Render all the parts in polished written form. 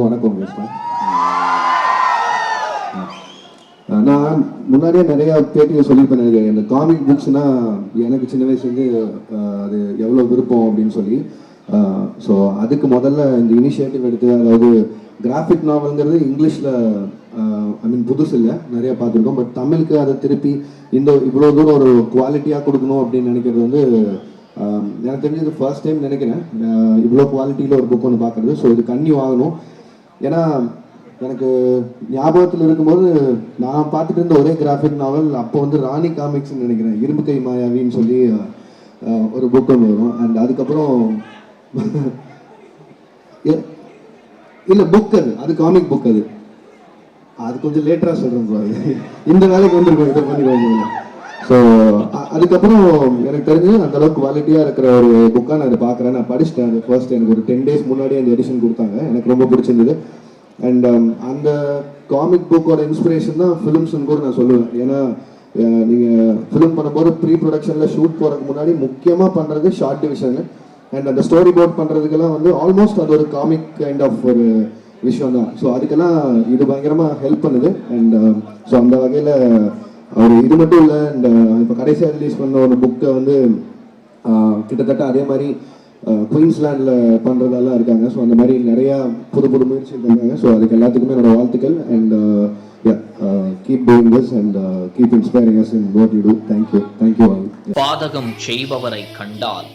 வணக்கம் கிருஷ்ணா. நான் முன்னாடியே நிறைய பேட்டியை சொல்லியிருப்பேன். எனக்கு இந்த காமிக் புக்ஸ்னா எனக்கு சின்ன வயசுலேருந்து அது எவ்வளோ விருப்பம் அப்படின்னு சொல்லி. ஸோ அதுக்கு முதல்ல இந்த இனிஷியேட்டிவ் எடுத்து, அதாவது கிராஃபிக் நாவல்ங்கிறது இங்கிலீஷில் புதுசு இல்லை, நிறைய பார்த்துருக்கோம். பட் தமிழுக்கு அதை திருப்பி இவ்வளோ தூரம் ஒரு குவாலிட்டியாக கொடுக்கணும் அப்படின்னு நினைக்கிறது வந்து எனக்கு தெரிஞ்சு இது ஃபர்ஸ்ட் டைம் நினைக்கிறேன் இவ்வளோ குவாலிட்டியில் ஒரு புக் ஒன்று பார்க்குறது. ஸோ இது கன்னியூ ஆகணும். ஏன்னா எனக்கு ஞாபகத்தில் இருக்கும்போது நான் பார்த்துட்டு இருந்த ஒரே கிராஃபிக் நாவல் அப்போ வந்து ராணி காமிக்ஸ்ன்னு நினைக்கிறேன், இரும்பு கை மாயாவின்னு சொல்லி ஒரு புக் ஒன்று வரும். அண்ட் அதுக்கப்புறம் இல்லை புக் அது காமிக் புக். அது கொஞ்சம் லேட்டராக சொல்கிறேன், இந்த வேலைக்கு வந்துருக்கோம் இதை பண்ணிடுவாங்க. ஸோ அதுக்கப்புறம் எனக்கு தெரிஞ்சு அந்த அளவுக்கு குவாலிட்டியாக இருக்கிற ஒரு புக்காக நான் இதை பார்க்குறேன். நான் படிச்சுட்டேன். அது ஃபர்ஸ்ட் எனக்கு ஒரு 10 days முன்னாடியே அந்த எடிஷன் கொடுத்தாங்க. எனக்கு ரொம்ப பிடிச்சிருந்தது. அண்ட் அந்த காமிக் புக்கோட இன்ஸ்பிரேஷன் தான் ஃபிலிம்ஸ்ன்னு கூட நான் சொல்லுவேன். ஏன்னா நீங்கள் ஃபிலிம் பண்ணும்போது ப்ரீ ப்ரொடக்ஷனில் ஷூட் போகிறதுக்கு முன்னாடி முக்கியமாக பண்ணுறது ஷார்ட் டிவிஷனு. அண்ட் அந்த ஸ்டோரி போர்ட் பண்ணுறதுக்கெல்லாம் வந்து ஆல்மோஸ்ட் அது ஒரு காமிக் கைண்ட் ஆஃப் ஒரு விஷயம் தான். ஸோ அதுக்கெல்லாம் இது பயங்கரமாக ஹெல்ப் பண்ணுது. அண்ட் ஸோ அந்த வகையில் அவர் இது மட்டும் இல்லை, இந்த இப்போ கடைசியாக ரிலீஸ் பண்ண ஒரு புக்கை வந்து கிட்டத்தட்ட அதே மாதிரி குயின்ஸ்லாண்டில் பண்ணுறதெல்லாம் இருக்காங்க. ஸோ அந்த மாதிரி நிறையா புது புது முயற்சி இருக்காங்க. ஸோ அதுக்கு எல்லாத்துக்குமே என்னோட வாழ்த்துக்கள். And keep doing this and keep inspiring us in what you do. Thank you all. பாதகம் செய்பவரை கண்டால்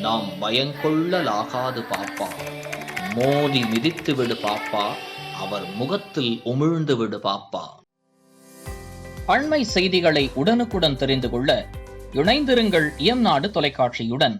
நாம் பயங்கொள்ளலாகாது பாப்பா, மோதி மிதித்து விடு பாப்பா, அவர் முகத்தில் உமிழ்ந்து விடு பாப்பா. அண்மை செய்திகளை உடனுக்குடன் தெரிந்து கொள்ள இணைந்திருங்கள் இயம்நாடு தொலைக்காட்சியுடன்.